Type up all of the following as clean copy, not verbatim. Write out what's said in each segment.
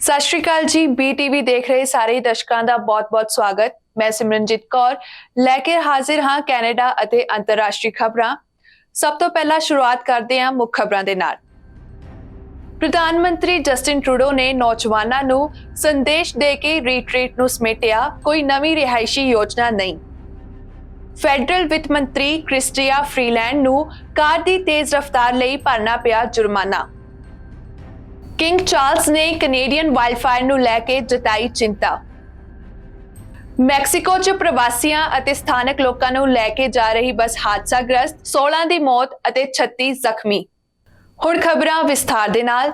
ਸਤਿ ਸ਼੍ਰੀ ਅਕਾਲ ਜੀ। BTV ਦੇਖ ਰਹੇ ਸਾਰੇ ਦਰਸ਼ਕਾਂ ਦਾ ਬਹੁਤ-ਬਹੁਤ ਸਵਾਗਤ। ਮੈਂ ਸਿਮਰਨਜੀਤ ਕੌਰ ਲੈ ਕੇ ਹਾਜ਼ਰ ਹਾਂ ਕੈਨੇਡਾ ਅਤੇ ਅੰਤਰਰਾਸ਼ਟਰੀ ਖਬਰਾਂ। ਸਭ ਤੋਂ ਪਹਿਲਾਂ ਸ਼ੁਰੂਆਤ ਕਰਦੇ ਹਾਂ ਮੁੱਖ ਖਬਰਾਂ ਦੇ ਨਾਲ। ਪ੍ਰਧਾਨ ਮੰਤਰੀ ਜਸਟਿਨ ਟਰੂਡੋ ਨੇ ਨੌਜਵਾਨਾਂ ਨੂੰ ਸੰਦੇਸ਼ ਦੇ ਕੇ ਰੀਟਰੀਟ ਨੂੰ ਸਮੇਟਿਆ, ਕੋਈ ਨਵੀਂ ਰਿਹਾਇਸ਼ੀ ਯੋਜਨਾ ਨਹੀਂ। ਫੈਡਰਲ ਵਿੱਤ ਮੰਤਰੀ ਕ੍ਰਿਸਟੀਆ ਫਰੀਲੈਂਡ ਨੂੰ ਕਾਰ ਦੀ ਤੇਜ਼ ਰਫ਼ਤਾਰ ਲਈ ਭਰਨਾ ਪਿਆ ਜੁਰਮਾਨਾ। ਕਿੰਗ ਚਾਰਲਸ ਨੇ ਕੈਨੇਡੀਅਨ ਵਾਈਲਡਫਾਇਰ ਨੂੰ ਲੈ ਕੇ ਜਤਾਈ ਚਿੰਤਾ। ਮੈਕਸੀਕੋ 'ਚ ਪ੍ਰਵਾਸੀਆਂ ਅਤੇ ਸਥਾਨਕ ਲੋਕਾਂ ਨੂੰ ਲੈ ਕੇ ਜਾ ਰਹੀ ਬੱਸ ਹਾਦਸਾਗ੍ਰਸਤ, 16 ਦੀ ਮੌਤ ਅਤੇ 36 ਜ਼ਖਮੀ। ਹੁਣ ਖਬਰਾਂ ਵਿਸਥਾਰ ਦੇ ਨਾਲ।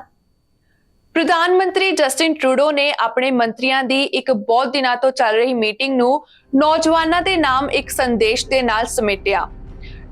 ਪ੍ਰਧਾਨ ਮੰਤਰੀ ਜਸਟਿਨ ਟਰੂਡੋ ਨੇ ਆਪਣੇ ਮੰਤਰੀਆਂ ਦੀ ਇੱਕ ਬਹੁਤ ਦਿਨਾਂ ਤੋਂ ਚੱਲ ਰਹੀ ਮੀਟਿੰਗ ਨੂੰ ਨੌਜਵਾਨਾਂ ਦੇ ਨਾਮ ਇੱਕ ਸੰਦੇਸ਼ ਦੇ ਨਾਲ ਸਮੇਟਿਆ।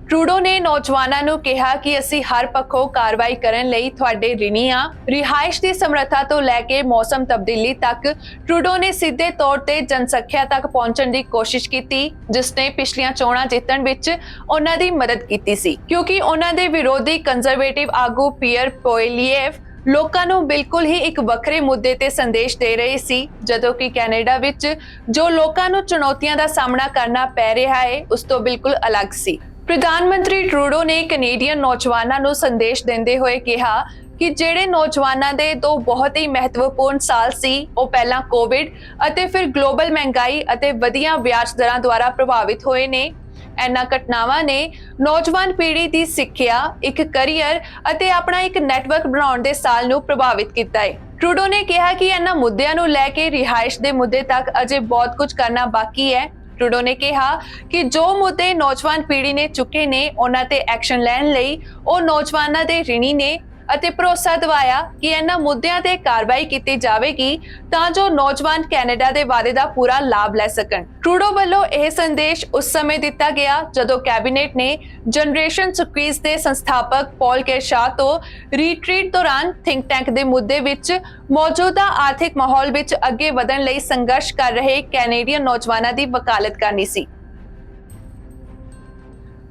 ਟਰੂਡੋ ਨੇ ਨੌਜਵਾਨਾਂ ਨੂੰ ਕਿਹਾ ਕਿ ਅਸੀਂ ਹਰ ਪੱਖੋਂ ਕਾਰਵਾਈ ਕਰਨ ਲਈ ਤੁਹਾਡੇ ਰਿਣੀ ਹਾਂ। ਰਿਹਾਇਸ਼ ਦੀ ਸਮਰੱਥਾ ਤੋਂ ਲੈ ਕੇ ਮੌਸਮ ਤਬਦੀਲੀ ਤੱਕ ਟਰੂਡੋ ਨੇ ਸਿੱਧੇ ਤੌਰ ਤੇ ਜਨਸੰਖਿਆ ਤੱਕ ਪਹੁੰਚਣ ਦੀ ਕੋਸ਼ਿਸ਼ ਕੀਤੀ, ਜਿਸ ਨੇ ਪਿਛਲੀਆਂ ਚੋਣਾਂ ਜਿੱਤਣ ਵਿੱਚ ਉਹਨਾਂ ਦੀ ਮਦਦ ਕੀਤੀ ਸੀ, ਕਿਉਂਕਿ ਉਹਨਾਂ ਦੇ ਵਿਰੋਧੀ ਕੰਜ਼ਰਵੇਟਿਵ ਆਗੂ ਪੀਅਰ ਪੋਇਲੀਏਵ ਲੋਕਾਂ ਨੂੰ ਬਿਲਕੁਲ ਹੀ ਇੱਕ ਵੱਖਰੇ ਮੁੱਦੇ ਤੇ ਸੰਦੇਸ਼ ਦੇ ਰਹੇ ਸੀ, ਜਦੋਂ ਕਿ ਕੈਨੇਡਾ ਵਿੱਚ ਜੋ ਲੋਕਾਂ ਨੂੰ ਚੁਣੌਤੀਆਂ ਦਾ ਸਾਹਮਣਾ ਕਰਨਾ ਪੈ ਰਿਹਾ ਹੈ ਉਸ ਤੋਂ ਬਿਲਕੁਲ ਅਲੱਗ ਸੀ। ਪ੍ਰਧਾਨ ਮੰਤਰੀ ਟਰੂਡੋ ਨੇ ਕੈਨੇਡੀਅਨ ਨੌਜਵਾਨਾਂ ਨੂੰ ਸੰਦੇਸ਼ ਦਿੰਦੇ ਹੋਏ ਕਿਹਾ ਕਿ ਜਿਹੜੇ ਨੌਜਵਾਨਾਂ ਦੇ ਦੋ ਬਹੁਤ ਹੀ ਮਹੱਤਵਪੂਰਨ ਸਾਲ ਸੀ, ਉਹ ਪਹਿਲਾਂ ਕੋਵਿਡ ਅਤੇ ਫਿਰ ਗਲੋਬਲ ਮਹਿੰਗਾਈ ਅਤੇ ਵਧੀਆਂ ਵਿਆਜ ਦਰਾਂ ਦੁਆਰਾ ਪ੍ਰਭਾਵਿਤ ਹੋਏ ਨੇ। ਇਹਨਾਂ ਘਟਨਾਵਾਂ ਨੇ ਨੌਜਵਾਨ ਪੀੜ੍ਹੀ ਦੀ ਸਿੱਖਿਆ, ਇੱਕ ਕਰੀਅਰ ਅਤੇ ਆਪਣਾ ਇੱਕ ਨੈਟਵਰਕ ਬਣਾਉਣ ਦੇ ਸਾਲ ਨੂੰ ਪ੍ਰਭਾਵਿਤ ਕੀਤਾ ਹੈ। ਟਰੂਡੋ ਨੇ ਕਿਹਾ ਕਿ ਇਹਨਾਂ ਮੁੱਦਿਆਂ ਨੂੰ ਲੈ ਕੇ ਰਿਹਾਇਸ਼ ਦੇ ਮੁੱਦੇ ਤੱਕ ਅਜੇ ਬਹੁਤ ਕੁਝ ਕਰਨਾ ਬਾਕੀ ਹੈ। ਟਰੂਡੋ ਨੇ ਕਿਹਾ ਕਿ ਜੋ ਮੁੱਦੇ ਨੌਜਵਾਨ ਪੀੜ੍ਹੀ ਨੇ ਚੁੱਕੇ ਨੇ, ਉਹਨਾਂ ਤੇ ਐਕਸ਼ਨ ਲੈਣ ਲਈ ਉਹ ਨੌਜਵਾਨਾਂ ਦੇ ਰਿਣੀ ਨੇ ਅਤੇ ਭਰੋਸਾ ਦਿਵਾਇਆ ਕਿ ਇਹਨਾਂ ਮੁੱਦਿਆਂ ਤੇ ਕਾਰਵਾਈ ਕੀਤੀ ਜਾਵੇਗੀ ਤਾਂ ਜੋ ਨੌਜਵਾਨ ਕੈਨੇਡਾ ਦੇ ਵਾਅਦੇ ਦਾ ਪੂਰਾ ਲਾਭ ਲੈ ਸਕਣ। ਟਰੂਡੋ ਵੱਲੋਂ ਇਹ ਸੰਦੇਸ਼ ਉਸ ਸਮੇਂ ਦਿੱਤਾ ਗਿਆ ਜਦੋਂ ਕੈਬਨਿਟ ਨੇ ਜਨਰੇਸ਼ਨ ਸਕੁਇਜ਼ ਦੇ ਸੰਸਥਾਪਕ ਪੌਲ ਕੇਰਸ਼ਾਹ ਤੋਂ ਰੀਟਰੀਟ ਦੌਰਾਨ ਥਿੰਕ ਟੈਂਕ ਦੇ ਮੁੱਦੇ ਵਿੱਚ ਮੌਜੂਦਾ ਆਰਥਿਕ ਮਾਹੌਲ ਵਿੱਚ ਅੱਗੇ ਵਧਣ ਲਈ ਸੰਘਰਸ਼ ਕਰ ਰਹੇ ਕੈਨੇਡੀਅਨ ਨੌਜਵਾਨਾਂ ਦੀ ਵਕਾਲਤ ਕਰਨੀ ਸੀ।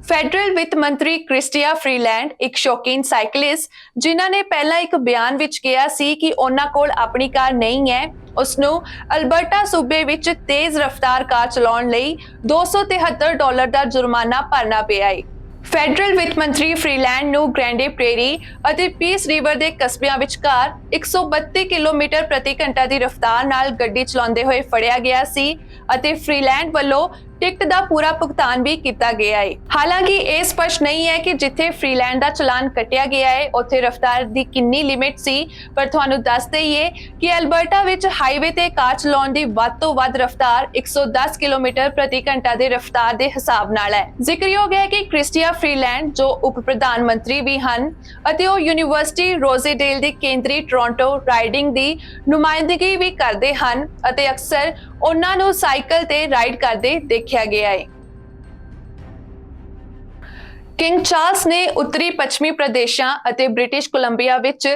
ਫੈਡਰਲ ਵਿੱਤ ਮੰਤਰੀ ਕ੍ਰਿਸਟੀਆ ਫਰੀਲੈਂਡ ਇੱਕ ਸ਼ੌਕੀਨ ਸਾਈਕਲਿਸਟ, ਜਿਨ੍ਹਾਂ ਨੇ ਪਹਿਲਾਂ ਇੱਕ ਬਿਆਨ ਵਿੱਚ ਕਿਹਾ ਸੀ ਕਿ ਉਹਨਾਂ ਕੋਲ ਆਪਣੀ ਕਾਰ ਨਹੀਂ ਹੈ, ਉਸ ਨੂੰ ਅਲਬਰਟਾ ਸੂਬੇ ਵਿੱਚ ਤੇਜ਼ ਰਫ਼ਤਾਰ ਕਾਰ ਚਲਾਉਣ ਲਈ $273 ਦਾ ਜੁਰਮਾਨਾ ਭਰਨਾ ਪਿਆ ਹੈ। ਫੈਡਰਲ ਵਿੱਤ ਮੰਤਰੀ ਫਰੀਲੈਂਡ ਨੂੰ ਗ੍ਰੈਂਡੇ ਪ੍ਰੇਰੀ ਅਤੇ ਪੀਸ ਰਿਵਰ ਦੇ ਕਸਬਿਆਂ ਵਿਚਕਾਰ 132 ਕਿਲੋਮੀਟਰ ਪ੍ਰਤੀ ਘੰਟਾ ਦੀ ਰਫ਼ਤਾਰ ਨਾਲ ਗੱਡੀ ਚਲਾਉਂਦੇ ਹੋਏ ਫੜਿਆ ਗਿਆ ਸੀ ਅਤੇ ਫਰੀਲੈਂਡ ਵੱਲੋਂ ਟਿਕਟ ਦਾ ਪੂਰਾ ਭੁਗਤਾਨ ਵੀ ਕੀਤਾ ਗਿਆ ਹੈ। ਹਾਲਾਂਕਿ ਇਹ ਸਪਸ਼ਟ ਨਹੀਂ ਹੈ ਕਿ ਜਿੱਥੇ ਫਰੀਲੈਂਡ ਦਾ ਚਲਾਨ ਕੱਟਿਆ ਗਿਆ ਹੈ ਉੱਥੇ ਰਫ਼ਤਾਰ ਦੀ ਕਿੰਨੀ ਲਿਮਿਟ ਸੀ, ਪਰ ਤੁਹਾਨੂੰ ਦੱਸ ਦਈਏ ਕਿ ਅਲਬਰਟਾ ਵਿੱਚ ਹਾਈਵੇ ਤੇ ਕਾਰ ਚਲਾਉਣ ਦੀ ਵੱਧ ਤੋਂ ਵੱਧ ਰਫ਼ਤਾਰ 110 ਕਿਲੋਮੀਟਰ ਪ੍ਰਤੀ ਘੰਟਾ ਦੇ ਰਫ਼ਤਾਰ ਦੇ ਹਿਸਾਬ ਨਾਲ ਹੈ। ਜ਼ਿਕਰਯੋਗ ਹੈ ਕਿ ਕ੍ਰਿਸਟੀਆ ਫਰੀਲੈਂਡ ਜੋ ਉਪ ਪ੍ਰਧਾਨ ਮੰਤਰੀ ਵੀ ਹਨ ਅਤੇ ਉਹ ਯੂਨੀਵਰਸਿਟੀ ਰੋਜ਼ੇਡੇਲ ਦੀ ਕੇਂਦਰੀ ਟੋਰਾਂਟੋ ਰਾਈਡਿੰਗ ਦੀ ਨੁਮਾਇੰਦਗੀ ਵੀ ਕਰਦੇ ਹਨ ਅਤੇ ਅਕਸਰ ਉਹਨਾਂ ਨੂੰ ਸਾਈਕਲ ਤੇ ਰਾਈਡ ਕਰਦੇ ਦੇਖਿਆ ਗਿਆ ਹੈ। ਕਿੰਗ ਚਾਰਲਸ ਨੇ ਉੱਤਰੀ ਪੱਛਮੀ ਪ੍ਰਦੇਸ਼ਾਂ ਅਤੇ ਬ੍ਰਿਟਿਸ਼ ਕੋਲੰਬੀਆ ਵਿੱਚ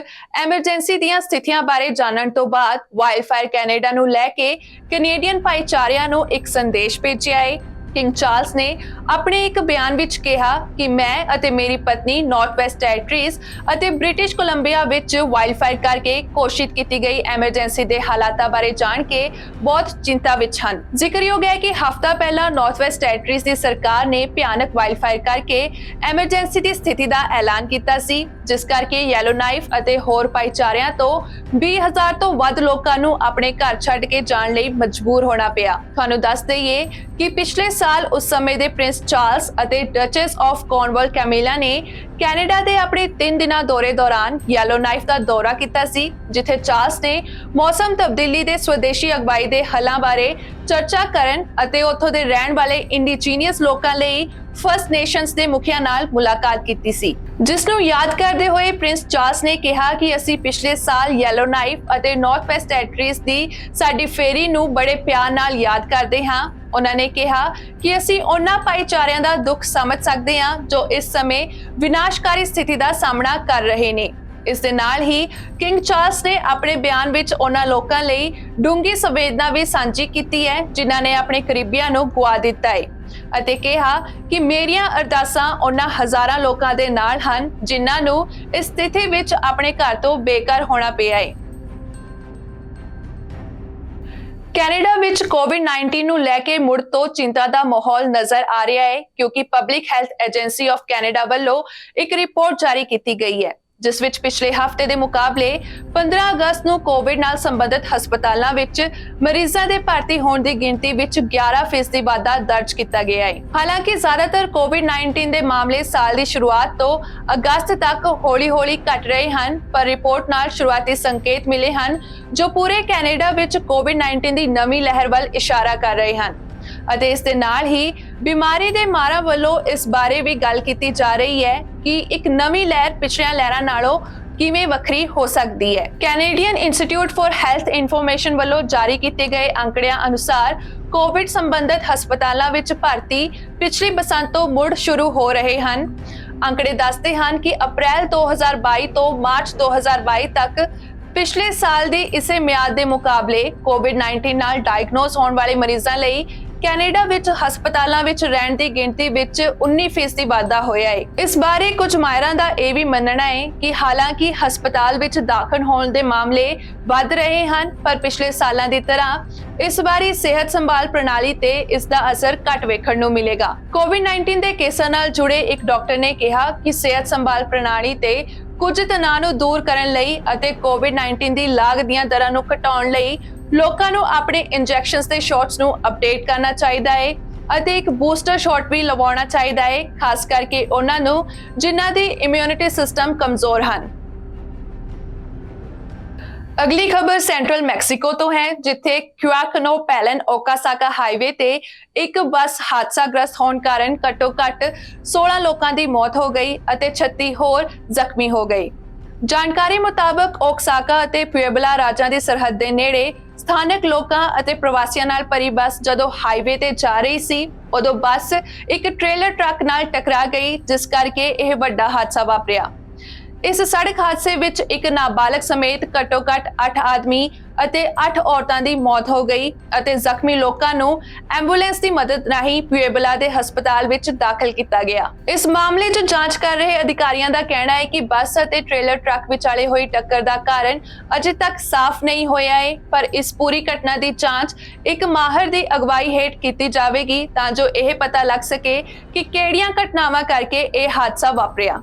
ਐਮਰਜੈਂਸੀ ਦੀਆਂ ਸਥਿਤੀਆਂ ਬਾਰੇ ਜਾਣਨ ਤੋਂ ਬਾਅਦ ਵਾਈਲਡਫਾਇਰ ਕੈਨੇਡਾ ਨੂੰ ਲੈ ਕੇ ਕੈਨੇਡੀਅਨ ਭਾਈਚਾਰਿਆਂ ਨੂੰ ਇੱਕ ਸੰਦੇਸ਼ ਭੇਜਿਆ ਹੈ। ਕਿੰਗ ਚਾਰਲਸ ਨੇ ਆਪਣੇ ਇੱਕ ਬਿਆਨ ਵਿੱਚ ਕਿਹਾ ਕਿ ਮੈਂ ਅਤੇ ਮੇਰੀ ਪਤਨੀ ਨਾਰਥ ਵੈਸਟ ਟੈਰੀਟਰੀਜ਼ ਅਤੇ ਬ੍ਰਿਟਿਸ਼ ਕੋਲੰਬੀਆ ਵਿੱਚ ਵਾਈਲਡਫਾਇਰ ਕਰਕੇ ਘੋਸ਼ਿਤ ਕੀਤੀ ਗਈ ਐਮਰਜੈਂਸੀ ਦੇ ਹਾਲਾਤਾਂ ਬਾਰੇ ਜਾਣ ਕੇ ਬਹੁਤ ਚਿੰਤਾ ਵਿੱਚ ਹਨ। ਜ਼ਿਕਰਯੋਗ ਹੈ ਕਿ ਹਫ਼ਤਾ ਪਹਿਲਾਂ ਨਾਰਥ ਵੈਸਟ ਟੈਰੀਟਰੀਜ਼ ਦੀ ਸਰਕਾਰ ਨੇ ਭਿਆਨਕ ਵਾਈਲਡਫਾਇਰ ਕਰਕੇ ਐਮਰਜੈਂਸੀ ਦੀ ਸਥਿਤੀ ਦਾ ਐਲਾਨ ਕੀਤਾ ਸੀ, ਜਿਸ ਕਰਕੇ ਯੈਲੋਨਾਈਫ ਅਤੇ ਹੋਰ ਭਾਈਚਾਰਿਆਂ ਤੋਂ 20,000 ਤੋਂ ਵੱਧ ਲੋਕਾਂ ਨੂੰ ਆਪਣੇ ਘਰ ਛੱਡ ਕੇ ਜਾਣ ਲਈ ਮਜਬੂਰ ਹੋਣਾ ਪਿਆ। ਤੁਹਾਨੂੰ ਦੱਸ ਦਈਏ ਕਿ ਪਿਛਲੇ ਸਾਲ ਉਸ ਸਮੇਂ ਦੇ ਪ੍ਰਿੰਸ ਚਾਰਲਸ ਅਤੇ ਡਚੈਸ ਆਫ ਕੌਰਨਵਾਲ ਕੈਮਿਲਾ ਨੇ ਕੈਨੇਡਾ ਦੇ ਆਪਣੇ 3 ਦਿਨਾਂ ਦੌਰੇ ਦੌਰਾਨ ਯੈਲੋਨਾਈਫ ਦਾ ਦੌਰਾ ਕੀਤਾ ਸੀ, ਜਿੱਥੇ ਚਾਰਲਸ ਨੇ ਮੌਸਮ ਤਬਦੀਲੀ ਦੇ ਸਵਦੇਸ਼ੀ ਅਗਵਾਈ ਦੇ ਹੱਲਾਂ ਬਾਰੇ ਚਰਚਾ ਕਰਨ ਅਤੇ ਉੱਥੋਂ ਦੇ ਰਹਿਣ ਵਾਲੇ ਇੰਡੀਜੀਨੀਅਸ ਲੋਕਾਂ ਲਈ ਫਸਟ ਨੇਸ਼ਨਸ ਦੇ ਮੁਖੀਆਂ ਨਾਲ ਮੁਲਾਕਾਤ ਕੀਤੀ ਸੀ, ਜਿਸ ਨੂੰ ਯਾਦ ਕਰਦੇ ਹੋਏ ਪ੍ਰਿੰਸ ਚਾਰਲਸ ਨੇ ਕਿਹਾ ਕਿ ਅਸੀਂ ਪਿਛਲੇ ਸਾਲ ਯੈਲੋਨਾਈਫ ਅਤੇ ਨਾਰਥ ਵੈਸਟ ਟੈਰੀਟਰੀਜ਼ ਦੀ ਸਾਡੀ ਫੇਰੀ ਨੂੰ ਬੜੇ ਪਿਆਰ ਨਾਲ ਯਾਦ ਕਰਦੇ ਹਾਂ। ਉਹਨਾਂ ਨੇ ਕਿਹਾ ਕਿ ਅਸੀਂ ਉਹਨਾਂ ਭਾਈਚਾਰਿਆਂ ਦਾ ਦੁੱਖ ਸਮਝ ਸਕਦੇ ਹਾਂ ਜੋ ਇਸ ਸਮੇਂ ਵਿਨਾਸ਼ਕਾਰੀ ਸਥਿਤੀ ਦਾ ਸਾਹਮਣਾ ਕਰ ਰਹੇ ਨੇ। ਇਸ ਦੇ ਨਾਲ ਹੀ ਕਿੰਗ ਚਾਰਲਸ ਨੇ ਆਪਣੇ ਬਿਆਨ ਵਿੱਚ ਉਹਨਾਂ ਲੋਕਾਂ ਲਈ ਡੂੰਘੀ ਸੰਵੇਦਨਾ ਵੀ ਸਾਂਝੀ ਕੀਤੀ ਹੈ ਜਿਨ੍ਹਾਂ ਨੇ ਆਪਣੇ ਕਰੀਬੀਆਂ ਨੂੰ ਗੁਆ ਦਿੱਤਾ ਹੈ ਅਤੇ ਕਿਹਾ ਕਿ ਮੇਰੀਆਂ ਅਰਦਾਸਾਂ ਉਹਨਾਂ ਹਜ਼ਾਰਾਂ ਲੋਕਾਂ ਦੇ ਨਾਲ ਹਨ ਜਿਨ੍ਹਾਂ ਨੂੰ ਇਸ ਸਥਿਤੀ ਵਿੱਚ ਆਪਣੇ ਘਰ ਤੋਂ ਬੇਘਰ ਹੋਣਾ ਪਿਆ ਹੈ। ਕੈਨੇਡਾ ਵਿੱਚ ਕੋਵਿਡ-19 ਨੂੰ ਲੈ ਕੇ ਮੁੜ ਤੋਂ ਚਿੰਤਾ ਦਾ ਮਾਹੌਲ ਨਜ਼ਰ ਆ ਰਿਹਾ ਹੈ ਕਿਉਂਕਿ public health agency of Canada ਵੱਲੋਂ ਇੱਕ ਰਿਪੋਰਟ ਜਾਰੀ ਕੀਤੀ ਗਈ ਹੈ ਜਿਸ ਵਿੱਚ ਪਿਛਲੇ ਹਫ਼ਤੇ ਦੇ ਮੁਕਾਬਲੇ 15 ਅਗਸਤ ਨੂੰ ਕੋਵਿਡ ਨਾਲ ਸੰਬੰਧਿਤ ਹਸਪਤਾਲਾਂ ਵਿੱਚ ਮਰੀਜ਼ਾਂ ਦੇ ਭਰਤੀ ਹੋਣ ਦੀ ਗਿਣਤੀ ਵਿੱਚ 11% ਵਾਧਾ ਦਰਜ ਕੀਤਾ ਗਿਆ ਹੈ। ਹਾਲਾਂਕਿ ਜ਼ਿਆਦਾਤਰ ਕੋਵਿਡ-19 ਦੇ ਮਾਮਲੇ ਸਾਲ ਦੀ ਸ਼ੁਰੂਆਤ ਤੋਂ ਅਗਸਤ ਤੱਕ ਹੌਲੀ-ਹੌਲੀ ਘਟ ਰਹੇ ਹਨ, ਪਰ ਰਿਪੋਰਟ ਨਾਲ ਸ਼ੁਰੂਆਤੀ ਸੰਕੇਤ ਮਿਲੇ ਹਨ ਜੋ ਪੂਰੇ ਕੈਨੇਡਾ ਵਿੱਚ ਕੋਵਿਡ-19 ਦੀ ਨਵੀਂ ਲਹਿਰ ਵੱਲ ਇਸ਼ਾਰਾ ਕਰ ਰਹੇ ਹਨ। ਅਤੇ ਇਸ ਦੇ ਨਾਲ ਹੀ ਬਿਮਾਰੀ ਦੇ ਮਾਰਾਂ ਵੱਲੋਂ ਇਸ ਬਾਰੇ ਵੀ ਗੱਲ ਕੀਤੀ ਜਾ ਰਹੀ ਹੈ ਕਿ ਇੱਕ ਨਵੀਂ ਲਹਿਰ ਪਿਛਲੀਆਂ ਲਹਿਰਾਂ ਨਾਲੋਂ ਕਿਵੇਂ ਵੱਖਰੀ ਹੋ ਸਕਦੀ ਹੈ। Canadian institute for health information ਵੱਲੋਂ ਜਾਰੀ ਕੀਤੇ ਗਏ ਅੰਕੜਿਆਂ ਅਨੁਸਾਰ ਕੋਵਿਡ ਸੰਬੰਧਿਤ ਹਸਪਤਾਲਾਂ ਵਿੱਚ ਭਰਤੀ ਪਿਛਲੀ ਬਸੰਤ ਤੋਂ ਮੁੜ ਸ਼ੁਰੂ ਹੋ ਰਹੇ ਹਨ। ਅੰਕੜੇ ਦੱਸਦੇ ਹਨ ਕਿ ਅਪ੍ਰੈਲ 2022 ਤੋਂ ਮਾਰਚ 2022 ਤੱਕ ਪਿਛਲੇ ਸਾਲ ਦੀ ਇਸੇ ਮਿਆਦ ਦੇ ਮੁਕਾਬਲੇ ਕੋਵਿਡ-19 ਨਾਲ ਡਾਇਗਨੋਸ ਹੋਣ ਵਾਲੇ ਮਰੀਜ਼ਾਂ ਲਈ ਕੈਨੇਡਾ ਵਿੱਚ ਹਸਪਤਾਲਾਂ ਵਿੱਚ ਰਹਿਣ ਦੀ ਗਿਣਤੀ ਵਿੱਚ 19% ਵਾਧਾ ਹੋਇਆ ਹੈ। ਇਸ ਬਾਰੇ ਕੁਝ ਮਾਹਿਰਾਂ ਦਾ ਇਹ ਵੀ ਮੰਨਣਾ ਹੈ ਕਿ ਹਾਲਾਂਕਿ ਹਸਪਤਾਲ ਵਿੱਚ ਦਾਖਲ ਹੋਣ ਦੇ ਮਾਮਲੇ ਵੱਧ ਰਹੇ ਹਨ, ਪਰ ਪਿਛਲੇ ਸਾਲਾਂ ਦੀ ਤਰ੍ਹਾਂ ਇਸ ਵਾਰੀ ਸਿਹਤ ਸੰਭਾਲ ਪ੍ਰਣਾਲੀ ਤੇ ਇਸ ਦਾ ਅਸਰ ਘੱਟ ਵੇਖਣ ਨੂੰ ਮਿਲੇਗਾ। ਕੋਵਿਡ-19 ਦੇ ਕੇਸਾਂ ਨਾਲ ਜੁੜੇ ਇੱਕ ਡਾਕਟਰ ਨੇ ਕਿਹਾ ਕਿ ਸਿਹਤ ਸੰਭਾਲ ਪ੍ਰਣਾਲੀ ਤੇ ਕੁਝ ਤਣਾਅ ਨੂੰ ਦੂਰ ਕਰਨ ਲਈ ਅਤੇ ਕੋਵਿਡ-19 ਦੀ ਲਾਗ ਦੀਆਂ ਦਰਾਂ ਨੂੰ ਘਟਾਉਣ ਲਈ ਲੋਕਾਂ ਨੂੰ ਆਪਣੇ ਇੰਜੈਕਸ਼ਨਸ ਤੇ ਸ਼ਾਟਸ ਨੂੰ ਅਪਡੇਟ ਕਰਨਾ ਚਾਹੀਦਾ ਹੈ ਅਤੇ ਇੱਕ ਬੂਸਟਰ ਸ਼ਾਟ ਵੀ ਲਵਾਉਣਾ ਚਾਹੀਦਾ ਹੈ, ਖਾਸ ਕਰਕੇ ਉਹਨਾਂ ਨੂੰ ਜਿਨ੍ਹਾਂ ਦੀ ਇਮਿਊਨਿਟੀ ਸਿਸਟਮ ਕਮਜ਼ੋਰ ਹਨ। ਅਗਲੀ ਖਬਰ ਸੈਂਟਰਲ ਮੈਕਸੀਕੋ ਤੋਂ ਹੈ, ਜਿੱਥੇ ਕੁਆਕਨੋਪੈਲਨ ਓਕਾਸਾਕਾ ਹਾਈਵੇ ਤੇ ਇੱਕ ਬੱਸ ਹਾਦਸਾਗ੍ਰਸਤ ਹੋਣ ਕਾਰਨ ਘੱਟੋ-ਘੱਟ 16 ਲੋਕਾਂ ਦੀ ਮੌਤ ਹੋ ਗਈ ਅਤੇ 36 ਹੋਰ ਜ਼ਖਮੀ ਹੋ ਗਏ। ਜਾਣਕਾਰੀ ਮੁਤਾਬਕ ਓਕਸਾਕਾ ਅਤੇ ਪੁਏਬਲਾ ਰਾਜਾਂ ਦੀ ਸਰਹੱਦ ਦੇ ਨੇੜੇ ਸਥਾਨਕ ਲੋਕਾਂ ਅਤੇ ਪ੍ਰਵਾਸੀਆਂ ਨਾਲ ਭਰੀ ਬੱਸ ਜਦੋਂ ਹਾਈਵੇ ਤੇ ਜਾ ਰਹੀ ਸੀ, ਉਦੋਂ ਬੱਸ ਇੱਕ ਟ੍ਰੇਲਰ ਟਰੱਕ ਨਾਲ ਟਕਰਾ ਗਈ, ਜਿਸ ਕਰਕੇ ਇਹ ਵੱਡਾ ਹਾਦਸਾ ਵਾਪਰਿਆ। ਇਸ ਸੜਕ ਹਾਦਸੇ ਵਿੱਚ ਇੱਕ ਨਾਬਾਲਗ ਸਮੇਤ ਘੱਟੋ-ਘੱਟ 8 ਆਦਮੀ ਅਤੇ 8 ਔਰਤਾਂ ਦੀ ਮੌਤ ਹੋ ਗਈ ਅਤੇ ਜ਼ਖਮੀ ਲੋਕਾਂ ਨੂੰ ਐਂਬੂਲੈਂਸ ਦੀ ਮਦਦ ਰਾਹੀਂ ਪੁਏਬਲਾ ਦੇ ਹਸਪਤਾਲ ਵਿੱਚ ਦਾਖਲ ਕੀਤਾ ਗਿਆ। ਇਸ ਮਾਮਲੇ 'ਚ ਜਾਂਚ ਕਰ ਰਹੇ ਅਧਿਕਾਰੀਆਂ ਦਾ ਕਹਿਣਾ ਹੈ ਕਿ ਬੱਸ ਅਤੇ ਟ੍ਰੇਲਰ ਟਰੱਕ ਵਿਚਾਲੇ ਹੋਈ ਟੱਕਰ ਦਾ ਕਾਰਨ ਅਜੇ ਤੱਕ ਸਾਫ਼ ਨਹੀਂ ਹੋਇਆ ਹੈ, ਪਰ ਇਸ ਪੂਰੀ ਘਟਨਾ ਦੀ ਜਾਂਚ ਇੱਕ ਮਾਹਰ ਦੀ ਅਗਵਾਈ ਹੇਠ ਕੀਤੀ ਜਾਵੇਗੀ ਤਾਂ ਜੋ ਇਹ ਪਤਾ ਲੱਗ ਸਕੇ ਕਿ ਕਿਹੜੀਆਂ ਘਟਨਾਵਾਂ ਕਰਕੇ ਇਹ ਹਾਦਸਾ ਵਾਪਰਿਆ।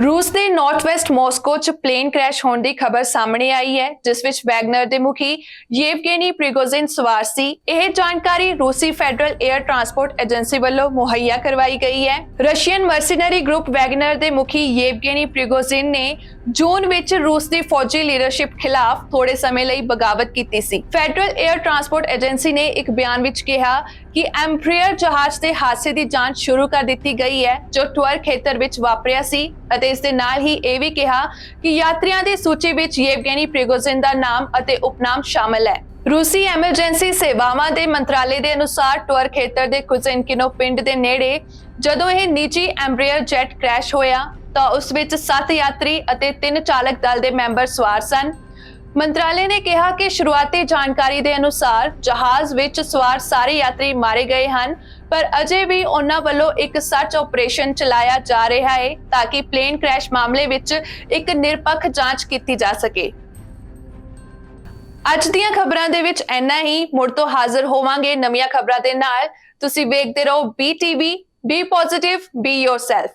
ਰੂਸ ਦੇ ਨਾਰਥ ਵੈਸਟ ਮਾਸਕੋ 'ਚ ਪਲੇਨ ਕ੍ਰੈਸ਼ ਹੋਣ ਦੀ ਖਬਰ ਸਾਹਮਣੇ ਆਈ ਹੈ, ਜਿਸ ਵਿੱਚ ਵੈਗਨਰ ਦੇ ਮੁਖੀ ਯੇਵਗੇਨੀ ਪ੍ਰਿਗੋਜ਼ਿਨ ਸਵਾਰ ਸੀ। ਇਹ ਜਾਣਕਾਰੀ ਰੂਸੀ ਫੈਡਰਲ 에ਅਰ ਟਰਾਂਸਪੋਰਟ ਏਜੰਸੀ ਵੱਲੋਂ ਮੁਹੱਈਆ ਕਰਵਾਈ ਗਈ ਹੈ। ਰਸ਼ੀਅਨ ਮਰਸੀਨਰੀ ਗਰੁੱਪ ਵੈਗਨਰ ਦੇ ਮੁਖੀ ਯੇਵਗੇਨੀ ਪ੍ਰਿਗੋਜ਼ਿਨ ਨੇ ਜੂਨ ਵਿੱਚ ਰੂਸ ਦੀ ਫੌਜੀ ਲੀਡਰਸ਼ਿਪ ਖਿਲਾਫ ਥੋੜੇ ਸਮੇਂ ਲਈ ਬਗਾਵਤ ਕੀਤੀ ਸੀ। ਫੈਡਰਲ 에ਅਰ ਟਰਾਂਸਪੋਰਟ ਏਜੰਸੀ ਨੇ ਇੱਕ ਬਿਆਨ ਵਿੱਚ ਕਿਹਾ ਕਿ ਐਮਬ੍ਰੀਅਰ ਜਹਾਜ਼ ਦੇ ਹਾਦਸੇ ਦੀ ਜਾਂਚ ਸ਼ੁਰੂ ਕਰ ਦਿੱਤੀ ਗਈ ਹੈ, ਜੋ ਟਵਰ ਖੇਤਰ ਵਿੱਚ ਵਾਪਰਿਆ ਸੀ ਅਤੇ ਇਸ ਦੇ ਨਾਲ ਹੀ ਇਹ ਵੀ ਕਿਹਾ ਕਿ ਯਾਤਰੀਆਂ ਦੀ ਸੂਚੀ ਵਿੱਚ ਯੇਵਗੇਨੀ ਪ੍ਰਿਗੋਜ਼ਿਨ ਦਾ ਨਾਮ ਅਤੇ ਉਪਨਾਮ ਸ਼ਾਮਲ ਹੈ। ਰੂਸੀ ਐਮਰਜੈਂਸੀ ਸੇਵਾਵਾਂ ਦੇ ਮੰਤਰਾਲੇ ਦੇ ਅਨੁਸਾਰ ਟਵਰ ਖੇਤਰ ਦੇ ਕੁਜ਼ਿਨਕਿਨੋ ਪਿੰਡ ਦੇ ਨੇੜੇ ਜਦੋਂ ਇਹ ਨਿੱਜੀ ਐਮਬ੍ਰੀਅਰ ਜੈਟ ਕ੍ਰੈਸ਼ ਹੋਇਆ ਤਾਂ ਉਸ ਵਿੱਚ 7 ਯਾਤਰੀ ਅਤੇ 3 ਚਾਲਕ ਦਲ ਦੇ ਮੈਂਬਰ ਸਵਾਰ ਸਨ। ਮੰਤਰਾਲੇ ਨੇ ਕਿਹਾ ਕਿ ਸ਼ੁਰੂਆਤੀ ਜਾਣਕਾਰੀ ਦੇ ਅਨੁਸਾਰ ਜਹਾਜ਼ ਵਿੱਚ ਸਵਾਰ ਸਾਰੇ ਯਾਤਰੀ ਮਾਰੇ ਗਏ ਹਨ, ਪਰ ਅਜੇ ਵੀ ਉਹਨਾਂ ਵੱਲੋਂ ਇੱਕ ਸਰਚ ਆਪਰੇਸ਼ਨ ਚਲਾਇਆ ਜਾ ਰਿਹਾ ਹੈ ਤਾਂ ਕਿ ਪਲੇਨ ਕ੍ਰੈਸ਼ ਮਾਮਲੇ ਵਿੱਚ ਇੱਕ ਨਿਰਪੱਖ ਜਾਂਚ ਕੀਤੀ ਜਾ ਸਕੇ। ਅੱਜ ਦੀਆਂ ਖਬਰਾਂ ਦੇ ਵਿੱਚ ਇੰਨਾ ਹੀ। ਮੁੜ ਤੋਂ ਹਾਜ਼ਰ ਹੋਵਾਂਗੇ ਨਵੀਆਂ ਖਬਰਾਂ ਦੇ ਨਾਲ। ਤੁਸੀਂ ਵੇਖਦੇ ਰਹੋ BTV, B positive, B yourself.